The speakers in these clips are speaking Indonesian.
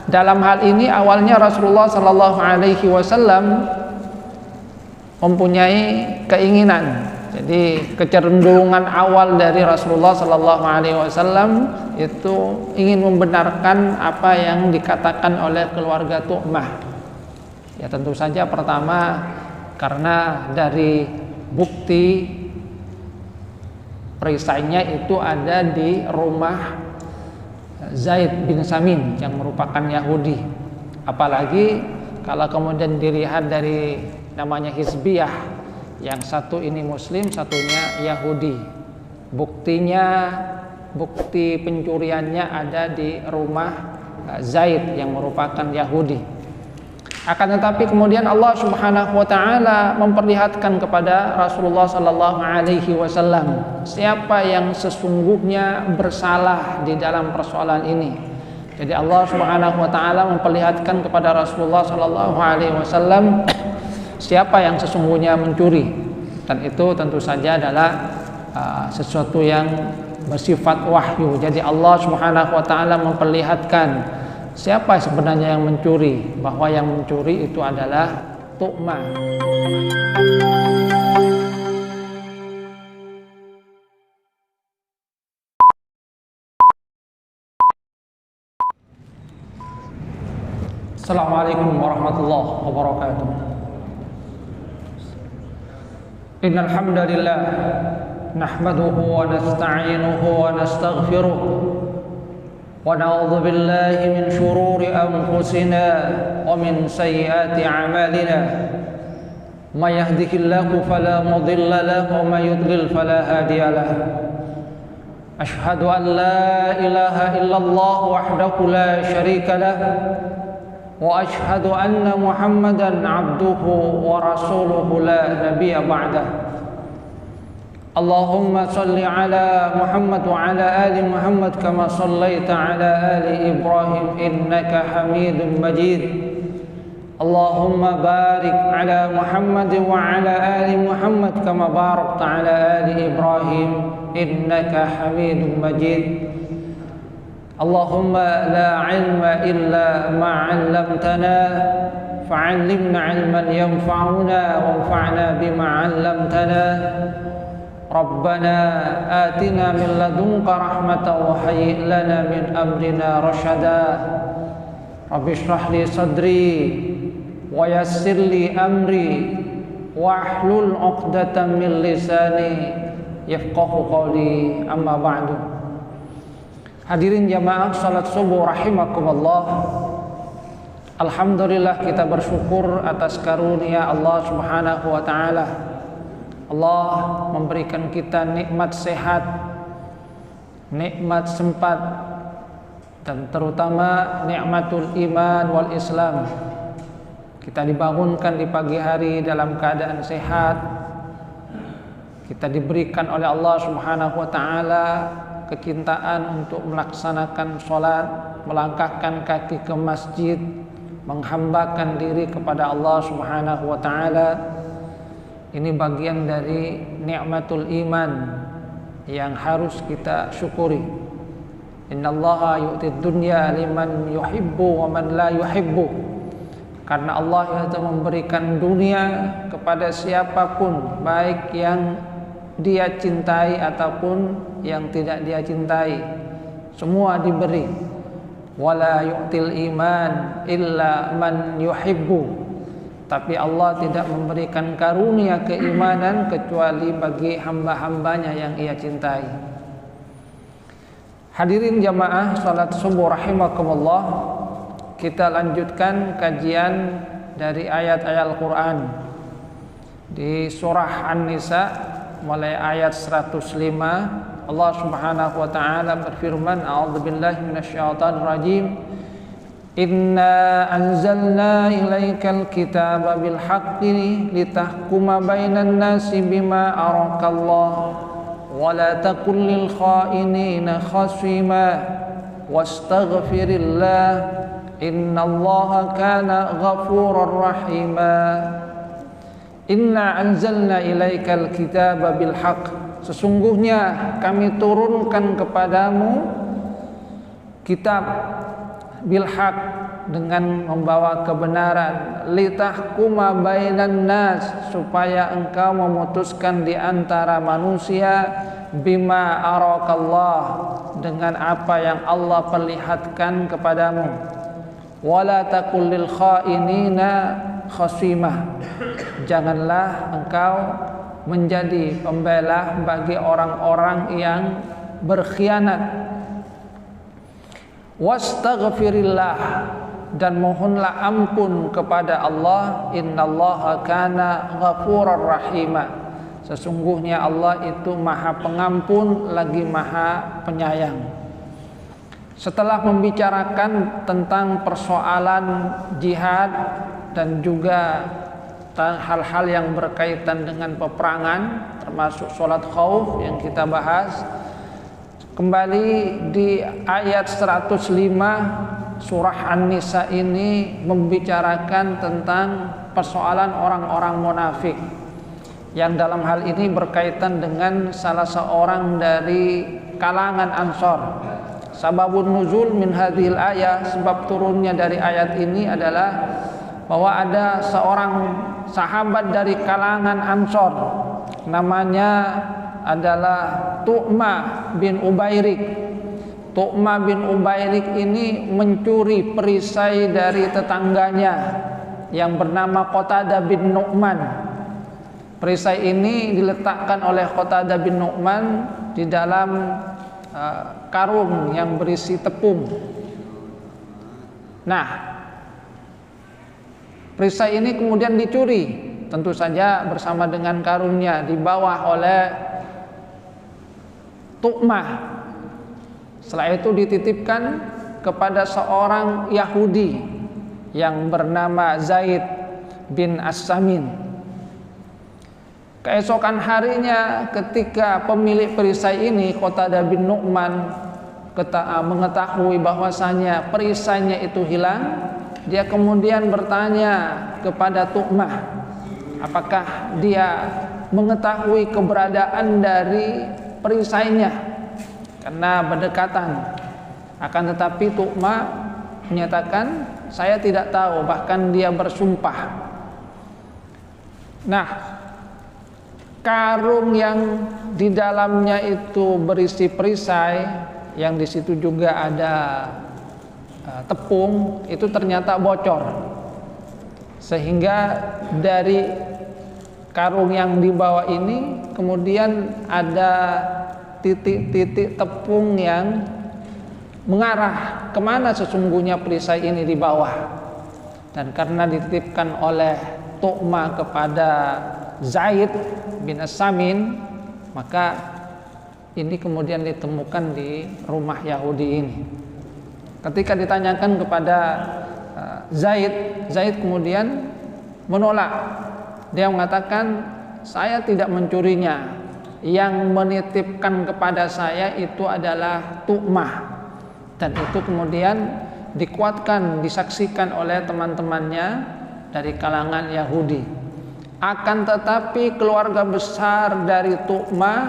dalam hal ini awalnya Rasulullah Sallallahu Alaihi Wasallam mempunyai keinginan. Jadi kecenderungan awal dari Rasulullah Sallallahu Alaihi Wasallam itu ingin membenarkan apa yang dikatakan oleh keluarga Tu'mah. Ya tentu saja pertama karena dari bukti perisainya itu ada di rumah Zaid bin Samin yang merupakan Yahudi. Apalagi kalau kemudian dilihat dari namanya Hizbiyah, yang satu ini Muslim, satunya Yahudi. Bukti pencuriannya ada di rumah Zaid yang merupakan Yahudi. Akan tetapi kemudian Allah Subhanahu wa taala memperlihatkan kepada Rasulullah sallallahu alaihi wasallam siapa yang sesungguhnya bersalah di dalam persoalan ini. Jadi Allah Subhanahu wa taala memperlihatkan kepada Rasulullah sallallahu alaihi wasallam siapa yang sesungguhnya mencuri, dan itu tentu saja adalah sesuatu yang bersifat wahyu. Jadi Allah Subhanahu wa taala memperlihatkan siapa sebenarnya yang mencuri, bahwa yang mencuri itu adalah Tu'mah. Assalamualaikum warahmatullahi wabarakatuh. Innal hamdalillah nahmaduhu wa nasta'inuhu wa nastaghfiruh ونعوذ بالله من شرور أنفسنا ومن سيئات أعمالنا ما يهده الله فلا مضل له وما يضلل فلا هادي له أشهد أن لا إله إلا الله وحده لا شريك له وأشهد أن محمدا عبده ورسوله لا نبي بعده اللهم صل على محمد وعلى آل محمد كما صليت على آل إبراهيم إنك حميد مجيد اللهم بارك على محمد وعلى آل محمد كما باركت على آل إبراهيم إنك حميد مجيد اللهم لا علم إلا ما علمتنا فعلمنا علما ينفعنا وانفعنا بما علمتنا ربنا آتنا من لدنك رحمة وهيئ لنا من أمرنا رشدا رب اشرح لي صدري ويسر لي أمري واحلل عقدة من لساني يفقه قولي أما بعد. Hadirin jamaah salat subuh rahimakumullah. Alhamdulillah, kita bersyukur atas karunia Allah Subhanahu wa taala. Allah memberikan kita nikmat sehat, nikmat sempat, dan terutama nikmatul iman wal Islam. Kita dibangunkan di pagi hari dalam keadaan sehat. Kita diberikan oleh Allah Subhanahu wa taala kecintaan untuk melaksanakan sholat, melangkahkan kaki ke masjid, menghambakan diri kepada Allah Subhanahu wa taala. Ini bagian dari nikmatul iman yang harus kita syukuri. Innallaha yu'tid dunya liman yuhibbu wa man la yuhibbu. Karena Allah itu memberikan dunia kepada siapapun, baik yang dia cintai ataupun yang tidak dia cintai. Semua diberi. Wala yu'til iman illa man yuhibbu. Tapi Allah tidak memberikan karunia keimanan kecuali bagi hamba-hambanya yang ia cintai. Hadirin jamaah salat subuh rahimakumullah. Kita lanjutkan kajian dari ayat-ayat Al-Quran di surah An-Nisa mulai ayat 105. Allah Subhanahu wa taala berfirman, a'udzubillahi minasyaitonir rajim. Inna anzalna ilaikal kitaba bil haqqi litahkuma bainan nasi bima arakallah wa la takun lil kha'inina khasima wastaghfirillah innallaha kana ghafurar rahima. Inna anzalna ilaikal kitaba bil haqq, sesungguhnya kami turunkan kepadamu kitab bilhaq, dengan membawa kebenaran, litahkuma bainan nas, supaya engkau memutuskan di antara manusia, bima arakallah, dengan apa yang Allah perlihatkan kepadamu, wala taqul lil khainina khasimah, janganlah engkau menjadi pembela bagi orang-orang yang berkhianat. Wastaghfirillah, dan mohonlah ampun kepada Allah, innallaha kana ghafurar rahima, sesungguhnya Allah itu maha pengampun lagi maha penyayang. Setelah membicarakan tentang persoalan jihad dan juga hal-hal yang berkaitan dengan peperangan, termasuk sholat khauf yang kita bahas, kembali di ayat 105 surah An-Nisa ini membicarakan tentang persoalan orang-orang munafik, yang dalam hal ini berkaitan dengan salah seorang dari kalangan Ansor. Sababun nuzul min hadhil ayat, sebab turunnya dari ayat ini adalah bahwa ada seorang sahabat dari kalangan Ansor, namanya adalah Tu'mah bin Ubairik. Tu'mah bin Ubairik ini mencuri perisai dari tetangganya yang bernama Qatadah bin Nu'man. Perisai ini diletakkan oleh Qatadah bin Nu'man di dalam karung yang berisi tepung. Nah, perisai ini kemudian dicuri, tentu saja bersama dengan karungnya, dibawa oleh Tu'mah. Setelah itu dititipkan kepada seorang Yahudi yang bernama Zaid bin As-Samin. Keesokan harinya ketika pemilik perisai ini, Qatadah bin Nu'man, mengetahui bahwasanya perisainya itu hilang, dia kemudian bertanya kepada Tu'mah, apakah dia mengetahui keberadaan dari perisainya, karena berdekatan. Akan tetapi Tu'mah menyatakan, saya tidak tahu, bahkan dia bersumpah. Nah, karung yang di dalamnya itu berisi perisai, yang di situ juga ada tepung, itu ternyata bocor, sehingga dari karung yang dibawa ini kemudian ada titik-titik tepung yang mengarah kemana sesungguhnya perisai ini dibawa. Dan karena dititipkan oleh Tu'mah kepada Zaid bin As-Samin, maka ini kemudian ditemukan di rumah Yahudi ini. Ketika ditanyakan kepada Zaid kemudian menolak. Dia mengatakan, saya tidak mencurinya, yang menitipkan kepada saya itu adalah Tu'mah. Dan itu kemudian dikuatkan, disaksikan oleh teman-temannya dari kalangan Yahudi. Akan tetapi keluarga besar dari Tu'mah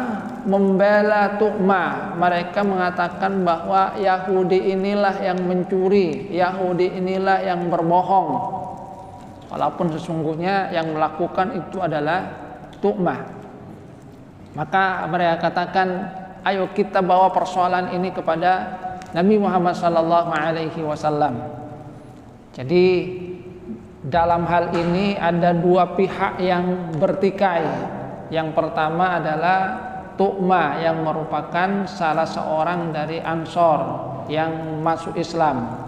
membela Tu'mah. Mereka mengatakan bahwa Yahudi inilah yang mencuri, Yahudi inilah yang berbohong, walaupun sesungguhnya yang melakukan itu adalah Tu'mah. Maka mereka katakan, ayo kita bawa persoalan ini kepada Nabi Muhammad SAW. Jadi dalam hal ini ada dua pihak yang bertikai. Yang pertama adalah Tu'mah yang merupakan salah seorang dari Ansor yang masuk Islam.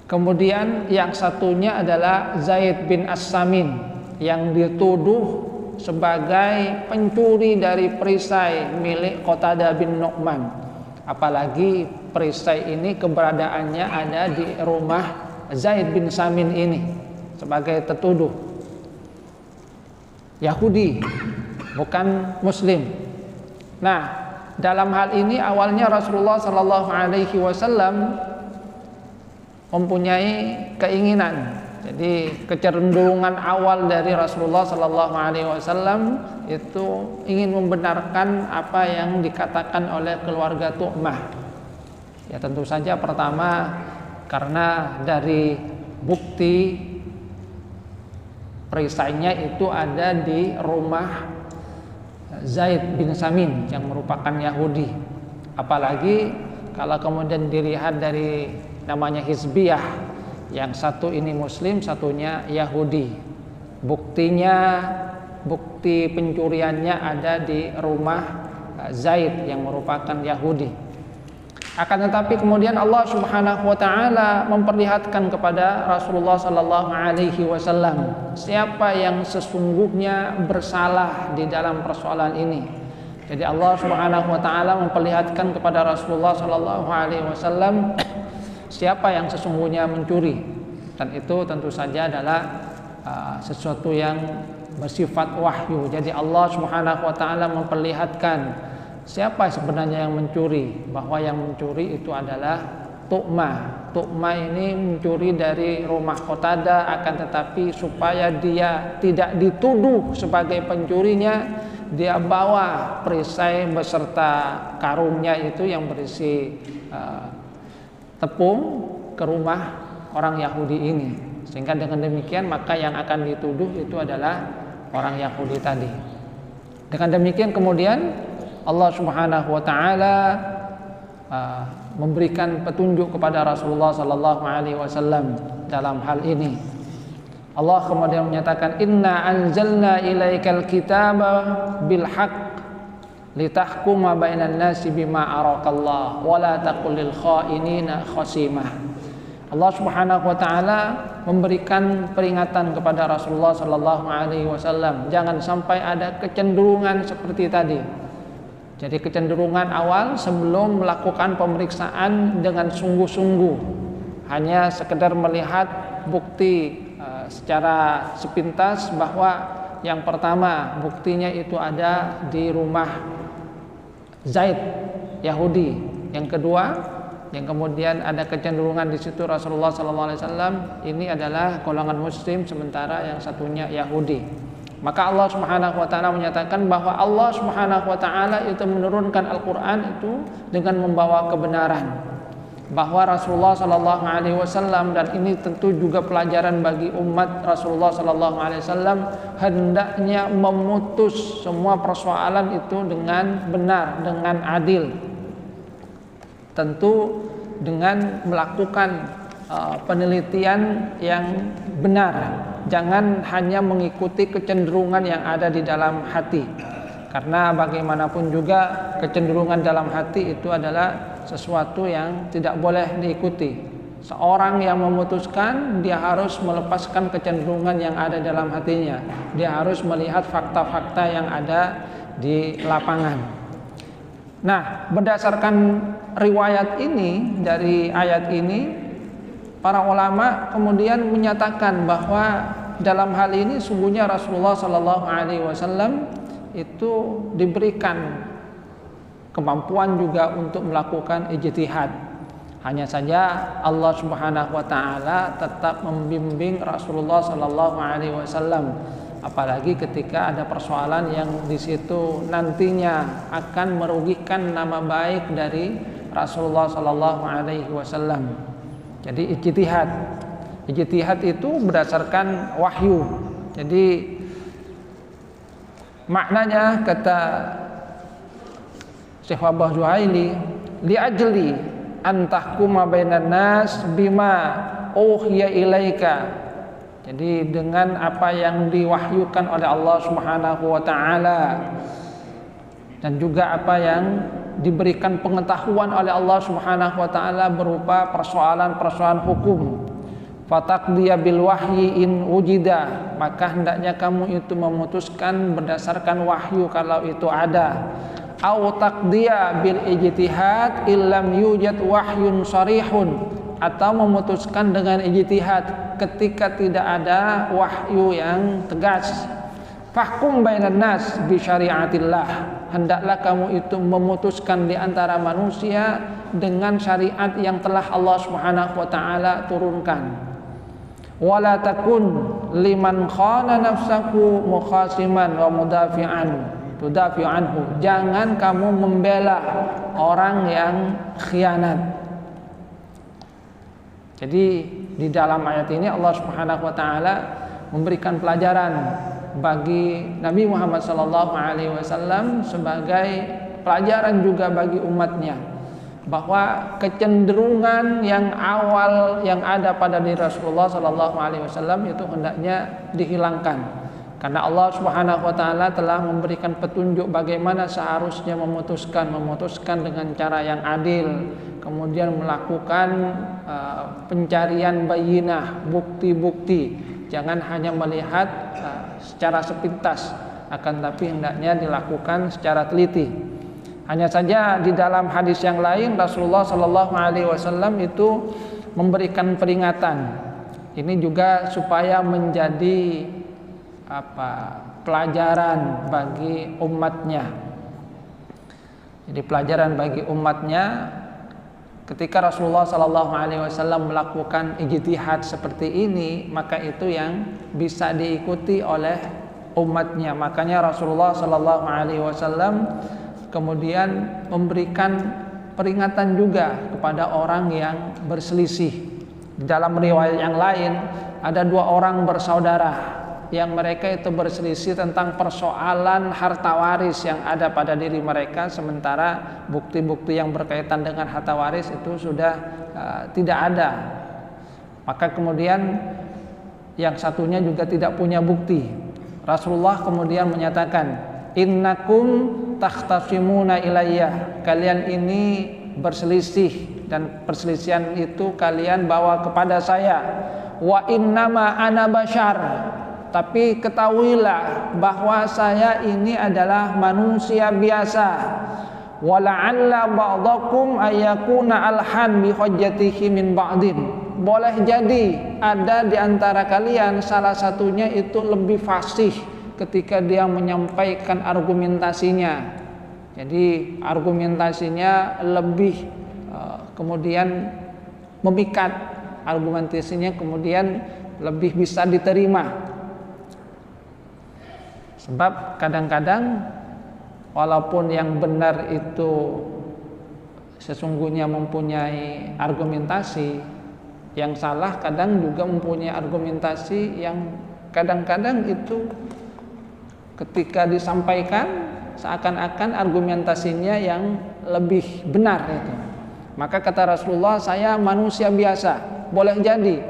Kemudian yang satunya adalah Zaid bin As-Samin yang dituduh sebagai pencuri dari perisai milik Qatadah bin Nu'man. Apalagi perisai ini keberadaannya ada di rumah Zaid bin Samin ini sebagai tertuduh. Yahudi, bukan Muslim. Nah, dalam hal ini awalnya Rasulullah SAW mempunyai keinginan. Jadi kecenderungan awal dari Rasulullah SAW itu ingin membenarkan apa yang dikatakan oleh keluarga Tu'mah. Ya tentu saja pertama karena dari bukti perisainya itu ada di rumah Zaid bin Samin yang merupakan Yahudi. Apalagi kalau kemudian dilihat dari namanya Hizbiyah, yang satu ini Muslim, satunya Yahudi. Bukti pencuriannya ada di rumah Zaid yang merupakan Yahudi. Akan tetapi kemudian Allah Subhanahu wa taala memperlihatkan kepada Rasulullah sallallahu alaihi wasallam siapa yang sesungguhnya bersalah di dalam persoalan ini. Jadi Allah Subhanahu wa taala memperlihatkan kepada Rasulullah sallallahu alaihi wasallam siapa yang sesungguhnya mencuri, dan itu tentu saja adalah sesuatu yang bersifat wahyu. Jadi Allah Subhanahu wa taala memperlihatkan siapa sebenarnya yang mencuri, bahwa yang mencuri itu adalah Tu'mah. Tu'mah ini mencuri dari rumah Qatadah, akan tetapi supaya dia tidak dituduh sebagai pencurinya, dia bawa perisai beserta karungnya itu yang berisi tepung ke rumah orang Yahudi ini, sehingga dengan demikian maka yang akan dituduh itu adalah orang Yahudi tadi. Dengan demikian kemudian Allah Subhanahu wa taala memberikan petunjuk kepada Rasulullah sallallahu alaihi wasallam dalam hal ini. Allah kemudian menyatakan, inna anzalna ilaikal kitaba bil haqq litahkuma bainan nasi bima araqallah wa la taqul lil khainina khasimah. Allah Subhanahu wa taala memberikan peringatan kepada Rasulullah sallallahu alaihi wasallam, jangan sampai ada kecenderungan seperti tadi. Jadi kecenderungan awal sebelum melakukan pemeriksaan dengan sungguh-sungguh, hanya sekedar melihat bukti secara sepintas bahwa yang pertama buktinya itu ada di rumah Zaid Yahudi. Yang kedua, yang kemudian ada kecenderungan di situ Rasulullah SAW ini adalah golongan Muslim, sementara yang satunya Yahudi. Maka Allah Subhanahu wa taala menyatakan bahwa Allah Subhanahu wa taala itu menurunkan Al-Qur'an itu dengan membawa kebenaran, bahwa Rasulullah sallallahu alaihi wasallam, dan ini tentu juga pelajaran bagi umat Rasulullah sallallahu alaihi wasallam, hendaknya memutus semua persoalan itu dengan benar, dengan adil. Tentu dengan melakukan penelitian yang benar. Jangan hanya mengikuti kecenderungan yang ada di dalam hati, karena bagaimanapun juga kecenderungan dalam hati itu adalah sesuatu yang tidak boleh diikuti. Seorang yang memutuskan, dia harus melepaskan kecenderungan yang ada dalam hatinya. Dia harus melihat fakta-fakta yang ada di lapangan. Nah, berdasarkan riwayat ini, dari ayat ini, para ulama kemudian menyatakan bahwa dalam hal ini sungguhnya Rasulullah sallallahu alaihi wasallam itu diberikan kemampuan juga untuk melakukan ijtihad. Hanya saja Allah Subhanahu wa taala tetap membimbing Rasulullah sallallahu alaihi wasallam, apalagi ketika ada persoalan yang di situ nantinya akan merugikan nama baik dari Rasulullah sallallahu alaihi wasallam. Jadi ijtihad itu berdasarkan wahyu. Jadi maknanya kata Syekh Wahbah Zuhaili, li ajli an tahkuma bainan nas bima uhiya ilaika. Jadi dengan apa yang diwahyukan oleh Allah Subhanahu wa taala, dan juga apa yang diberikan pengetahuan oleh Allah Subhanahu wa taala berupa persoalan-persoalan hukum. Fataqdiya bil wahyi in wujida, maka hendaknya kamu itu memutuskan berdasarkan wahyu kalau itu ada. Au taqdiya bil ijtihad illam yujad wahyun sharihun, atau memutuskan dengan ijtihad ketika tidak ada wahyu yang tegas. Fahkum bainan nas bi syariatillah, hendaklah kamu itu memutuskan di antara manusia dengan syariat yang telah Allah Subhanahu wa taala turunkan. Wala takun liman khana nafsahu mukhasiman wa tudafi anhu, jangan kamu membela orang yang khianat. Jadi di dalam ayat ini Allah Subhanahu wa taala memberikan pelajaran bagi Nabi Muhammad SAW sebagai pelajaran juga bagi umatnya, bahwa kecenderungan yang awal yang ada pada diri Rasulullah SAW itu hendaknya dihilangkan. Karena Allah Subhanahu wa taala telah memberikan petunjuk bagaimana seharusnya memutuskan dengan cara yang adil, kemudian melakukan pencarian bayinah, bukti-bukti. Jangan hanya melihat secara sepintas, akan tapi hendaknya dilakukan secara teliti. Hanya saja di dalam hadis yang lain Rasulullah SAW itu memberikan peringatan. Ini juga supaya menjadi pelajaran bagi umatnya. Jadi pelajaran bagi umatnya ketika Rasulullah SAW melakukan ijtihad seperti ini, maka itu yang bisa diikuti oleh umatnya. Makanya Rasulullah SAW kemudian memberikan peringatan juga kepada orang yang berselisih. Di dalam riwayat yang lain ada 2 orang bersaudara yang mereka itu berselisih tentang persoalan harta waris yang ada pada diri mereka, sementara bukti-bukti yang berkaitan dengan harta waris itu sudah tidak ada. Maka kemudian yang satunya juga tidak punya bukti. Rasulullah kemudian menyatakan, innakum takhtasimuna ilayya, kalian ini berselisih dan perselisihan itu kalian bawa kepada saya. Wa innama ana bashar, tapi ketahuilah bahwa saya ini adalah manusia biasa. Wala'alla ba'dakum ayyakuna alhan bi hujjatihi min ba'din. Boleh jadi ada di antara kalian salah satunya itu lebih fasih ketika dia menyampaikan argumentasinya. Jadi argumentasinya lebih kemudian memikat, argumentasinya kemudian lebih bisa diterima. Sebab kadang-kadang walaupun yang benar itu sesungguhnya mempunyai argumentasi, yang salah kadang juga mempunyai argumentasi yang kadang-kadang itu ketika disampaikan seakan-akan argumentasinya yang lebih benar itu. Maka kata Rasulullah, saya manusia biasa. Boleh jadi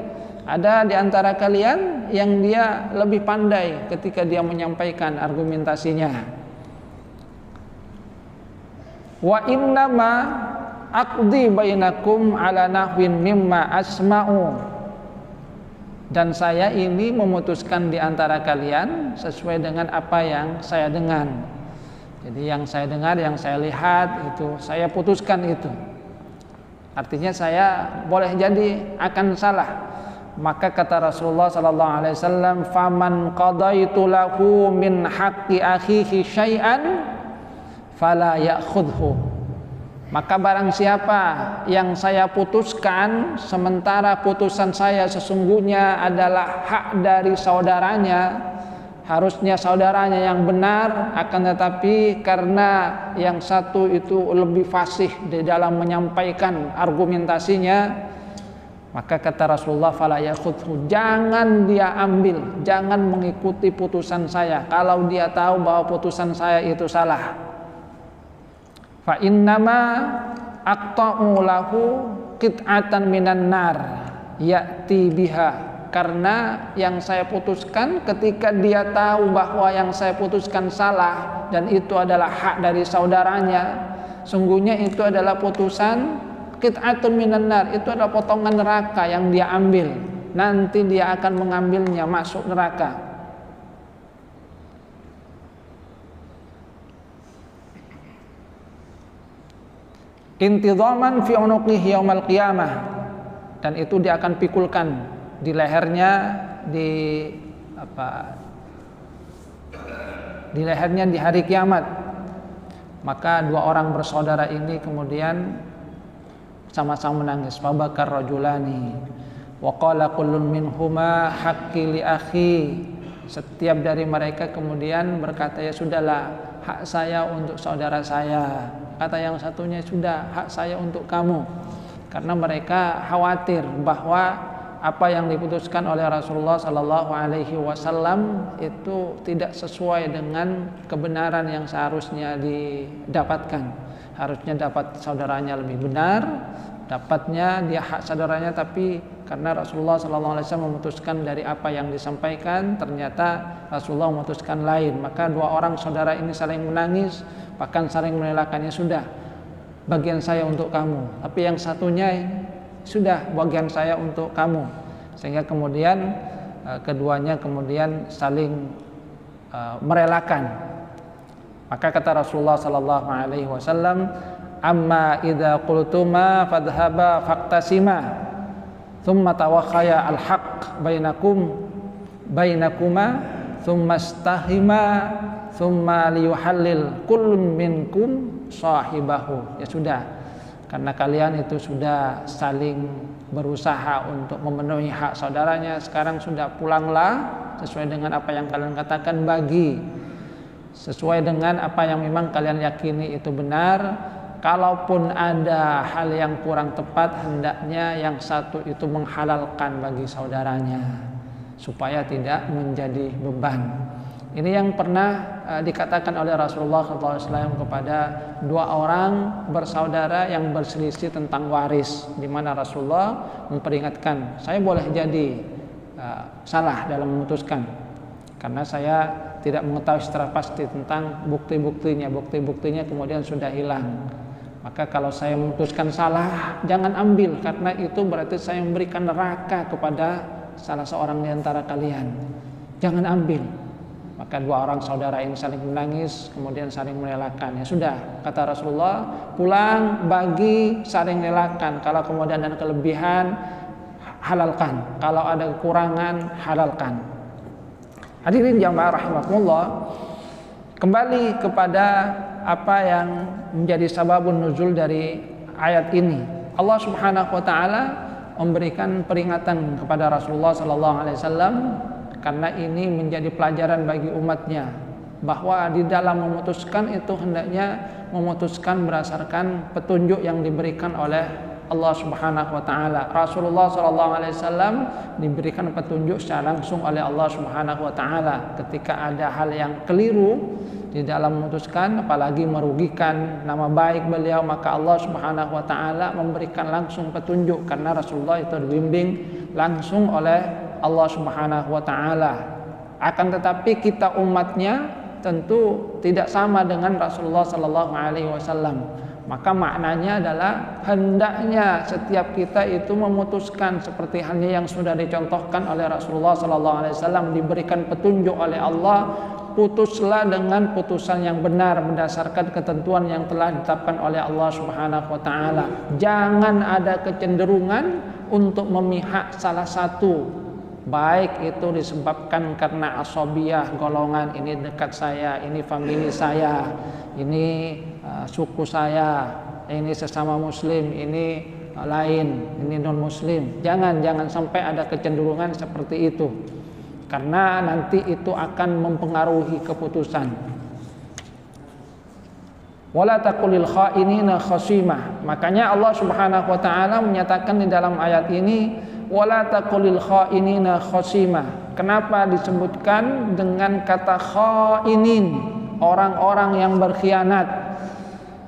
ada di antara kalian yang dia lebih pandai ketika dia menyampaikan argumentasinya. Wa innama aqdi bainakum ala nahwin mimma asma'u, dan saya ini memutuskan di antara kalian sesuai dengan apa yang saya dengar. Jadi yang saya dengar, yang saya lihat itu saya putuskan itu. Artinya saya boleh jadi akan salah. Maka kata Rasulullah sallallahu alaihi wasallam, faman qadaitu lahu min haqqi akhihi syai'an fala ya'khudhu. Maka barang siapa yang saya putuskan sementara putusan saya sesungguhnya adalah hak dari saudaranya, harusnya saudaranya yang benar, akan tetapi karena yang satu itu lebih fasih di dalam menyampaikan argumentasinya, maka kata Rasulullah, fala yakhudhu, jangan dia ambil, jangan mengikuti putusan saya kalau dia tahu bahwa putusan saya itu salah. Fa innama aqta'u lahu qit'atan minan nar ya'ti biha, karena yang saya putuskan ketika dia tahu bahwa yang saya putuskan salah dan itu adalah hak dari saudaranya, sungguhnya itu adalah putusan qit'atun minan nar, itu adalah potongan neraka yang dia ambil. Nanti dia akan mengambilnya masuk neraka. Intidhaman fi unuqihi yaumal qiyamah, dan itu dia akan pikulkan di lehernya, di lehernya di hari kiamat. Maka 2 orang bersaudara ini kemudian sama-sama menangis. Fabakar rajulani wa qala kullun minhuma haqqi li akhi. Setiap dari mereka kemudian berkata, ya sudahlah, hak saya untuk saudara saya. Kata yang satunya, sudah, hak saya untuk kamu. karena mereka khawatir bahwa apa yang diputuskan oleh Rasulullah Sallallahu Alaihi Wasallam itu tidak sesuai dengan kebenaran yang seharusnya didapatkan. Harusnya dapat saudaranya lebih benar, dapatnya dia hak saudaranya, tapi karena Rasulullah Sallallahu Alaihi Wasallam memutuskan dari apa yang disampaikan, ternyata Rasulullah memutuskan lain. Maka dua orang saudara ini saling menangis, bahkan saling merelakannya, sudah bagian saya untuk kamu, tapi yang satunya sudah bagian saya untuk kamu, sehingga kemudian keduanya kemudian saling merelakan. Maka kata Rasulullah Sallallahu Alaihi Wasallam, amma idza qultuma fadhhaba faqtasima thumma tawakhaya al-haq bainakuma thumma istahima thumma liyuhallil kullun minkum sahibahu. Ya sudah, karena kalian itu sudah saling berusaha untuk memenuhi hak saudaranya, sekarang sudah pulanglah sesuai dengan apa yang kalian katakan, bagi sesuai dengan apa yang memang kalian yakini itu benar. Kalaupun ada hal yang kurang tepat, hendaknya yang satu itu menghalalkan bagi saudaranya supaya tidak menjadi beban. Ini yang pernah dikatakan oleh Rasulullah SAW kepada dua orang bersaudara yang berselisih tentang waris, di mana Rasulullah memperingatkan, saya boleh jadi salah dalam memutuskan karena saya tidak mengetahui secara pasti tentang bukti-buktinya kemudian sudah hilang. Maka kalau saya memutuskan salah, jangan ambil, karena itu berarti saya memberikan neraka kepada salah seorang di antara kalian. Jangan ambil. Maka dua orang saudara ini saling menangis, kemudian saling merelakan. Ya sudah, kata Rasulullah, pulang, bagi, saling merelakan. Kalau kemudian ada kelebihan, halalkan. Kalau ada kekurangan, halalkan. Hadirin jamaah rahimakumullah, kembali kepada apa yang menjadi sababun nuzul dari ayat ini. Allah Subhanahu wa taala memberikan peringatan kepada Rasulullah sallallahu alaihi wasallam karena ini menjadi pelajaran bagi umatnya, bahwa di dalam memutuskan itu hendaknya memutuskan berdasarkan petunjuk yang diberikan oleh Allah Subhanahu wa taala. Rasulullah sallallahu alaihi wasallam diberikan petunjuk secara langsung oleh Allah Subhanahu wa taala. Ketika ada hal yang keliru di dalam memutuskan, apalagi merugikan nama baik beliau, maka Allah Subhanahu wa taala memberikan langsung petunjuk karena Rasulullah itu dibimbing langsung oleh Allah Subhanahu wa taala. Akan tetapi kita umatnya tentu tidak sama dengan Rasulullah sallallahu alaihi wasallam. Maka maknanya adalah hendaknya setiap kita itu memutuskan seperti halnya yang sudah dicontohkan oleh Rasulullah sallallahu alaihi wasallam, diberikan petunjuk oleh Allah, putuslah dengan putusan yang benar berdasarkan ketentuan yang telah ditetapkan oleh Allah Subhanahu wa taala. Jangan ada kecenderungan untuk memihak salah satu, baik itu disebabkan karena asabiyah, golongan ini dekat saya, ini famili saya, ini suku saya, ini sesama muslim, ini lain, ini non muslim. Jangan sampai ada kecenderungan seperti itu, karena nanti itu akan mempengaruhi keputusan. Wala taqulil kha'inina khasimah. Makanya Allah Subhanahu wa taala menyatakan di dalam ayat ini, wala taqulil kha'inina khasimah. Kenapa disebutkan dengan kata kha'inin, orang-orang yang berkhianat?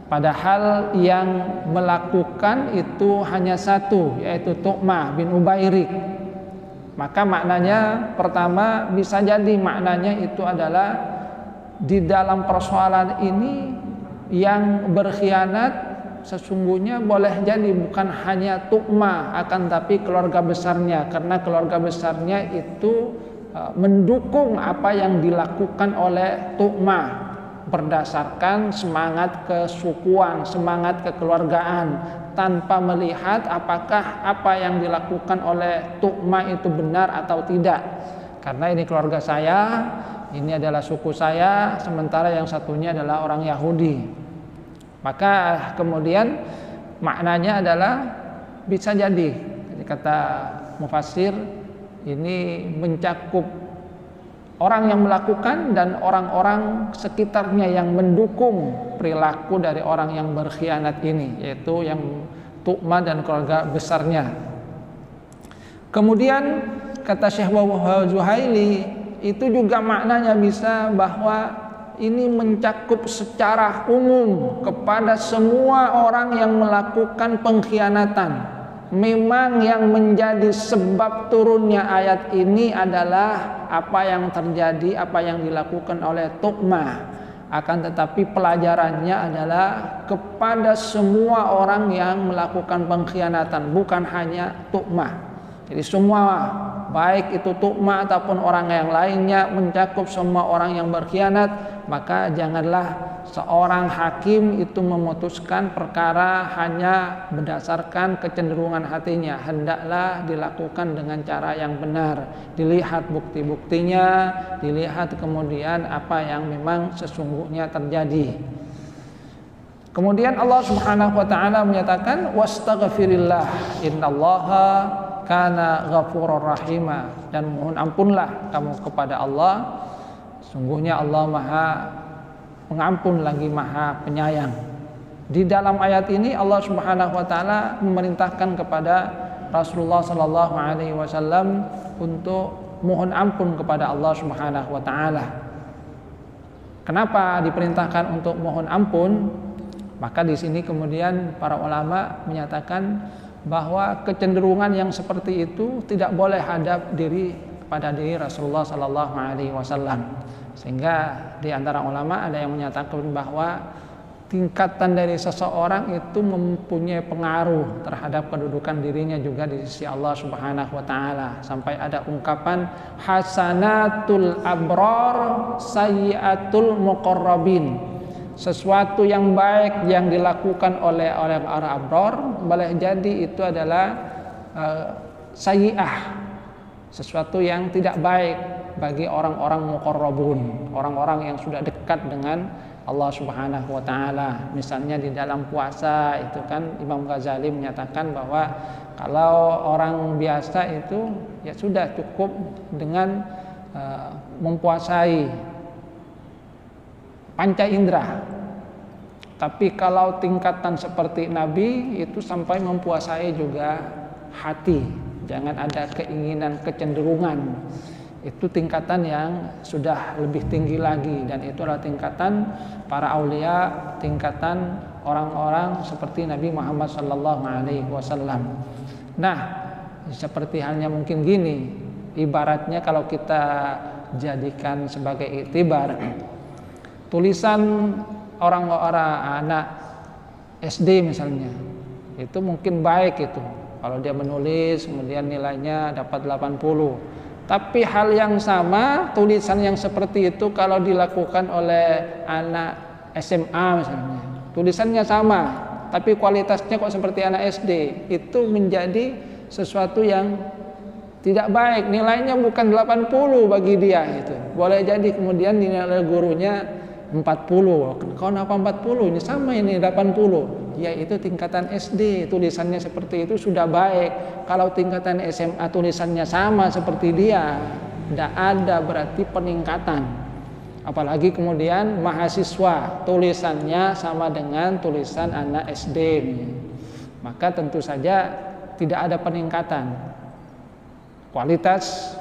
Padahal yang melakukan itu hanya satu, yaitu Tu'mah bin Ubairik. Maka maknanya pertama bisa jadi maknanya itu adalah di dalam persoalan ini yang berkhianat sesungguhnya boleh jadi bukan hanya Tu'mah, akan tapi keluarga besarnya, karena keluarga besarnya itu mendukung apa yang dilakukan oleh Tu'mah berdasarkan semangat kesukuan, semangat kekeluargaan, tanpa melihat apakah apa yang dilakukan oleh Tu'mah itu benar atau tidak. Karena ini keluarga saya, ini adalah suku saya, sementara yang satunya adalah orang Yahudi. Maka kemudian maknanya adalah bisa jadi, kata mufassir, ini mencakup orang yang melakukan dan orang-orang sekitarnya yang mendukung perilaku dari orang yang berkhianat ini, yaitu yang tu'mah dan keluarga besarnya. Kemudian kata Syekh Zuhaili, itu juga maknanya bisa bahwa ini mencakup secara umum kepada semua orang yang melakukan pengkhianatan. Memang yang menjadi sebab turunnya ayat ini adalah apa yang terjadi, apa yang dilakukan oleh tu'mah. Akan tetapi pelajarannya adalah kepada semua orang yang melakukan pengkhianatan, bukan hanya tu'mah. Jadi semua, baik itu tu'mah ataupun orang yang lainnya, mencakup semua orang yang berkhianat. Maka janganlah seorang hakim itu memutuskan perkara hanya berdasarkan kecenderungan hatinya. Hendaklah dilakukan dengan cara yang benar, dilihat bukti-buktinya, dilihat kemudian apa yang memang sesungguhnya terjadi. Kemudian Allah Subhanahu wa taala menyatakan wastaghfirillah innallaha kana ghafurur rahima, dan mohon ampunlah kamu kepada Allah, sungguhnya Allah Maha Pengampun lagi Maha Penyayang. Di dalam ayat ini Allah Subhanahu wa taala memerintahkan kepada Rasulullah sallallahu alaihi wasallam untuk mohon ampun kepada Allah Subhanahu wa taala. Kenapa diperintahkan untuk mohon ampun? Maka di sini kemudian para ulama menyatakan bahwa kecenderungan yang seperti itu tidak boleh hadap diri pada diri Rasulullah sallallahu alaihi wasallam. Sehingga di antara ulama ada yang menyatakan bahwa tingkatan dari seseorang itu mempunyai pengaruh terhadap kedudukan dirinya juga di sisi Allah Subhanahu wa taala. Sampai ada ungkapan hasanatul abrar sayyiatul muqarrabin. Sesuatu yang baik yang dilakukan oleh orang abrar boleh jadi itu adalah sayyi'ah, sesuatu yang tidak baik bagi orang-orang muqarrabun, orang-orang yang sudah dekat dengan Allah Subhanahu wa taala. Misalnya di dalam puasa itu kan Imam Ghazali menyatakan bahwa kalau orang biasa itu ya sudah cukup dengan mempuasai panca indera. Tapi kalau tingkatan seperti Nabi itu sampai mempuasai juga hati. Jangan ada keinginan, kecenderungan. Itu tingkatan yang sudah lebih tinggi lagi, dan itu adalah tingkatan para aulia, tingkatan orang-orang seperti Nabi Muhammad sallallahu alaihi wasallam. Nah, seperti halnya mungkin gini, ibaratnya kalau kita jadikan sebagai iktibar, tulisan orang-orang anak SD misalnya, itu mungkin baik itu. Kalau dia menulis kemudian nilainya dapat 80. Tapi hal yang sama, tulisan yang seperti itu kalau dilakukan oleh anak SMA misalnya, tulisannya sama, tapi kualitasnya kok seperti anak SD, itu menjadi sesuatu yang tidak baik. Nilainya bukan 80 bagi dia itu. Boleh jadi kemudian nilai gurunya 40. Kenapa 40? Ini sama ini 80. Ya itu tingkatan SD, tulisannya seperti itu sudah baik. Kalau tingkatan SMA tulisannya sama seperti dia, tidak ada berarti peningkatan. Apalagi kemudian mahasiswa tulisannya sama dengan tulisan anak SD, maka tentu saja tidak ada peningkatan. Kualitas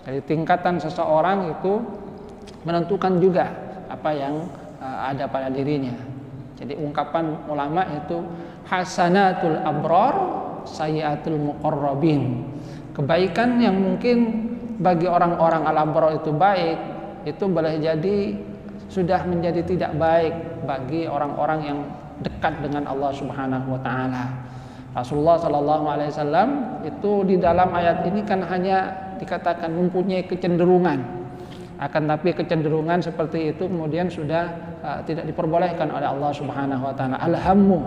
dari tingkatan seseorang itu menentukan juga apa yang ada pada dirinya. Jadi ungkapan ulama itu hasanatul abrar sayyiatul muqarrabin. Kebaikan yang mungkin bagi orang-orang al-abrar itu baik, itu boleh jadi sudah menjadi tidak baik bagi orang-orang yang dekat dengan Allah Subhanahu wa taala. Rasulullah sallallahu alaihi wasallam itu di dalam ayat ini kan hanya dikatakan mempunyai kecenderungan. Akan tapi kecenderungan seperti itu kemudian sudah tidak diperbolehkan oleh Allah Subhanahu wa taala. Al-hammu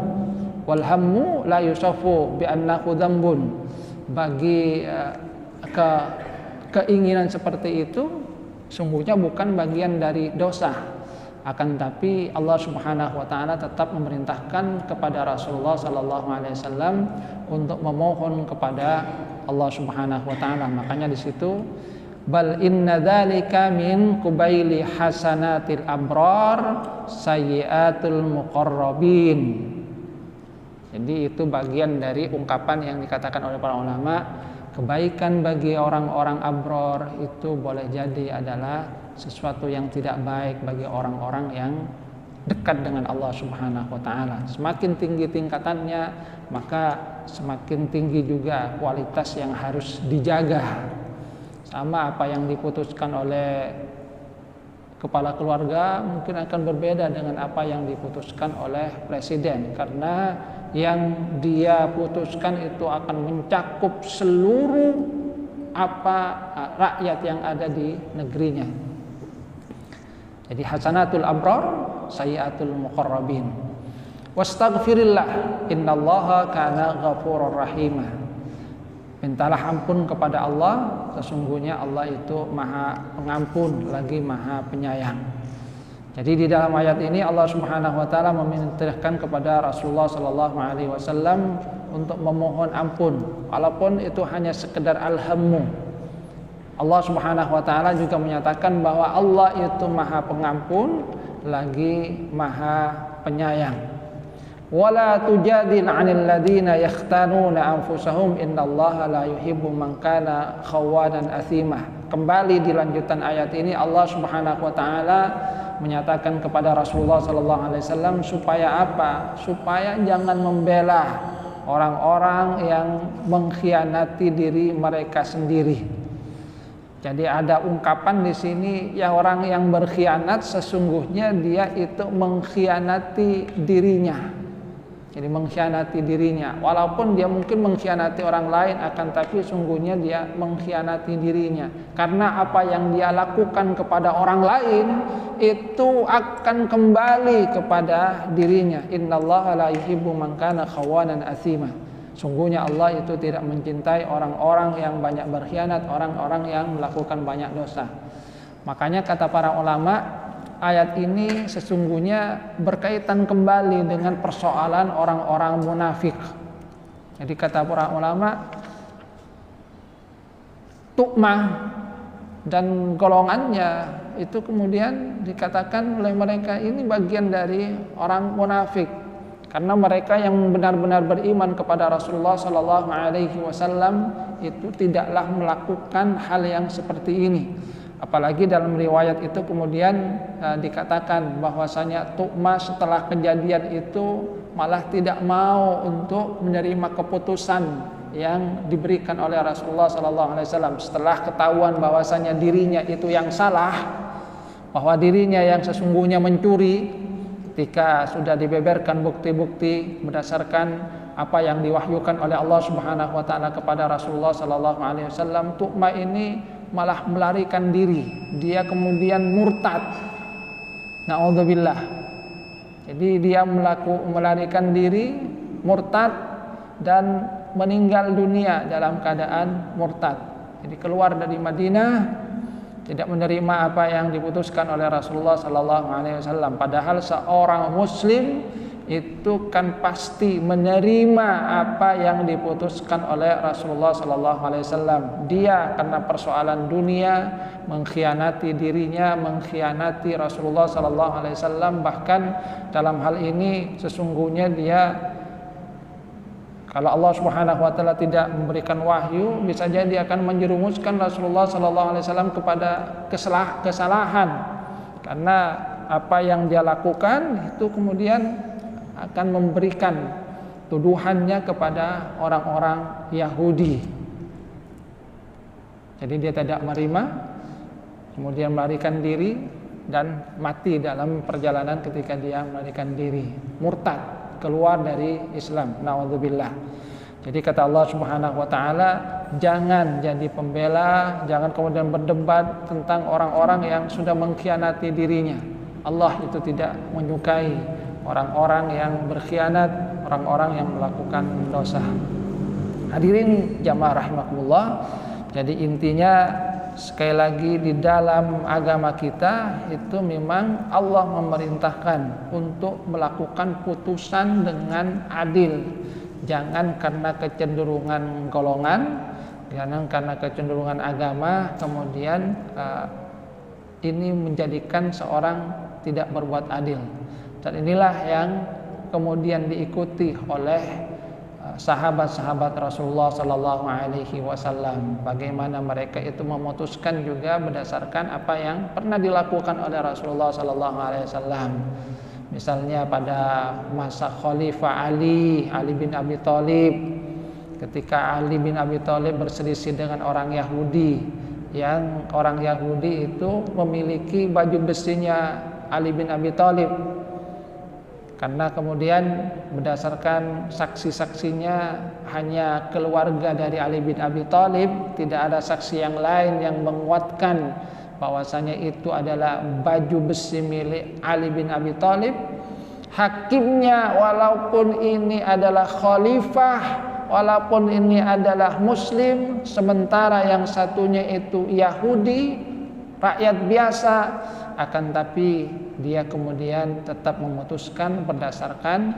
wal hammu la yusafu bi annahu dzambun. Bagi keinginan seperti itu sungguhnya bukan bagian dari dosa. Akan tapi Allah Subhanahu wa taala tetap memerintahkan kepada Rasulullah sallallahu alaihi wasallam untuk memohon kepada Allah Subhanahu wa taala. Makanya di situ bal inna dzalika min qubaili hasanatil abrar sayyiatul muqarrabin. Jadi itu bagian dari ungkapan yang dikatakan oleh para ulama, kebaikan bagi orang-orang abror itu boleh jadi adalah sesuatu yang tidak baik bagi orang-orang yang dekat dengan Allah Subhanahu wa taala. Semakin tinggi tingkatannya, maka semakin tinggi juga kualitas yang harus dijaga. Sama apa yang diputuskan oleh kepala keluarga mungkin akan berbeda dengan apa yang diputuskan oleh presiden, karena yang dia putuskan itu akan mencakup seluruh rakyat yang ada di negerinya. Jadi hasanatul abrar, sayyiatul muqarrabin. Wastaghfirillah, innallaha kana ghafurur rahimah. Mintalah ampun kepada Allah, sesungguhnya Allah itu Maha Pengampun lagi Maha Penyayang. Jadi di dalam ayat ini Allah Subhanahu wa taala memerintahkan kepada Rasulullah sallallahu alaihi wasallam untuk memohon ampun, walaupun itu hanya sekedar alhammu. Allah Subhanahu wa taala juga menyatakan bahwa Allah itu Maha Pengampun lagi Maha Penyayang. Wala tujadil 'anil ladzina yakhtanuna anfusahum innallaha la yuhibbu man kana khawanan atsimah. Kembali di lanjutan ayat ini Allah Subhanahu wa taala menyatakan kepada Rasulullah sallallahu alaihi wasallam supaya apa? Supaya jangan membela orang-orang yang mengkhianati diri mereka sendiri. Jadi ada ungkapan di sini, ya orang yang berkhianat sesungguhnya dia itu mengkhianati dirinya. Jadi mengkhianati dirinya, walaupun dia mungkin mengkhianati orang lain, akan tapi sungguhnya dia mengkhianati dirinya, karena apa yang dia lakukan kepada orang lain itu akan kembali kepada dirinya. Innallaha la yuhibbu man kana khawanan atsima. Sungguhnya Allah itu tidak mencintai orang-orang yang banyak berkhianat, orang-orang yang melakukan banyak dosa. Makanya kata para ulama, ayat ini sesungguhnya berkaitan kembali dengan persoalan orang-orang munafik. Jadi kata para ulama, Tu'mah dan golongannya itu kemudian dikatakan oleh mereka ini bagian dari orang munafik, karena mereka yang benar-benar beriman kepada Rasulullah sallallahu alaihi wasallam itu tidaklah melakukan hal yang seperti ini. Apalagi dalam riwayat itu kemudian dikatakan bahwasanya Tu'mah setelah kejadian itu malah tidak mau untuk menerima keputusan yang diberikan oleh Rasulullah SAW setelah ketahuan bahwasanya dirinya itu yang salah, bahwa dirinya yang sesungguhnya mencuri. Ketika sudah dibeberkan bukti-bukti berdasarkan apa yang diwahyukan oleh Allah Subhanahu wa taala kepada Rasulullah SAW, Tu'mah ini malah melarikan diri, dia kemudian murtad. Na'udzubillah. Jadi dia melarikan diri, murtad, dan meninggal dunia dalam keadaan murtad. Jadi keluar dari Madinah, tidak menerima apa yang diputuskan oleh Rasulullah sallallahu alaihi wasallam. Padahal seorang muslim itu kan pasti menerima apa yang diputuskan oleh Rasulullah sallallahu alaihi wasallam. Dia karena persoalan dunia mengkhianati dirinya, mengkhianati Rasulullah sallallahu alaihi wasallam. Bahkan dalam hal ini sesungguhnya dia, kalau Allah Subhanahu wa taala tidak memberikan wahyu, bisa jadi akan menjerumuskan Rasulullah sallallahu alaihi wasallam kepada kesalahan. Karena apa yang dia lakukan itu kemudian akan memberikan tuduhannya kepada orang-orang Yahudi. Jadi dia tidak menerima, kemudian melarikan diri dan mati dalam perjalanan ketika dia melarikan diri, murtad, keluar dari Islam. Na'udzubillah. Jadi kata Allah Subhanahu wa taala, jangan jadi pembela, jangan kemudian berdebat tentang orang-orang yang sudah mengkhianati dirinya. Allah itu tidak menyukai orang-orang yang berkhianat, orang-orang yang melakukan dosa. Hadirin jamaah rahimakumullah. Jadi intinya sekali lagi di dalam agama kita itu memang Allah memerintahkan untuk melakukan putusan dengan adil. Jangan karena kecenderungan golongan, jangan karena kecenderungan agama kemudian ini menjadikan seorang tidak berbuat adil. Dan inilah yang kemudian diikuti oleh sahabat-sahabat Rasulullah Sallallahu Alaihi Wasallam, bagaimana mereka itu memutuskan juga berdasarkan apa yang pernah dilakukan oleh Rasulullah Sallallahu Alaihi Wasallam. Misalnya pada masa Khalifah Ali bin Abi Thalib, ketika Ali bin Abi Thalib berselisih dengan orang Yahudi, yang orang Yahudi itu memiliki baju besinya Ali bin Abi Thalib. Karena kemudian berdasarkan saksi-saksinya hanya keluarga dari Ali bin Abi Thalib, tidak ada saksi yang lain yang menguatkan bahwasanya itu adalah baju besi milik Ali bin Abi Thalib. Hakimnya walaupun ini adalah khalifah, walaupun ini adalah muslim, sementara yang satunya itu Yahudi, rakyat biasa, akan tapi dia kemudian tetap memutuskan berdasarkan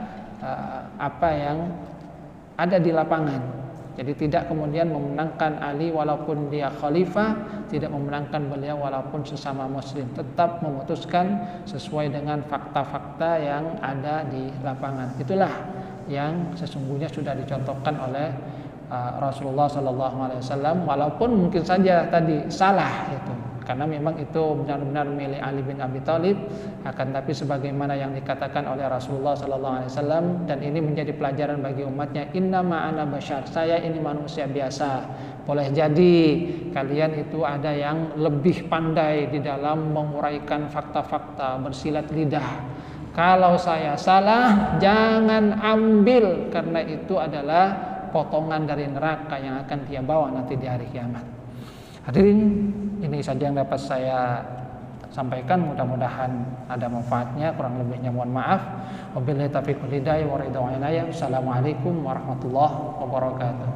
apa yang ada di lapangan. Jadi tidak kemudian memenangkan Ali walaupun dia khalifah, tidak memenangkan beliau walaupun sesama muslim, tetap memutuskan sesuai dengan fakta-fakta yang ada di lapangan. Itulah yang sesungguhnya sudah dicontohkan oleh Rasulullah Sallallahu Alaihi Wasallam, walaupun mungkin saja tadi salah itu, karena memang itu benar-benar milik Ali bin Abi Thalib, akan tapi sebagaimana yang dikatakan oleh Rasulullah Sallallahu Alaihi Wasallam, dan ini menjadi pelajaran bagi umatnya, innama ana basyar, saya ini manusia biasa. Boleh jadi kalian itu ada yang lebih pandai di dalam menguraikan fakta-fakta, bersilat lidah. Kalau saya salah, jangan ambil, karena itu adalah potongan dari neraka yang akan dia bawa nanti di hari kiamat. Hadirin, ini saja yang dapat saya sampaikan, mudah-mudahan ada manfaatnya, kurang lebihnya mohon maaf. Wabillahi taufiq wal hidayah wa ridha wa inayah. Assalamualaikum warahmatullahi wabarakatuh.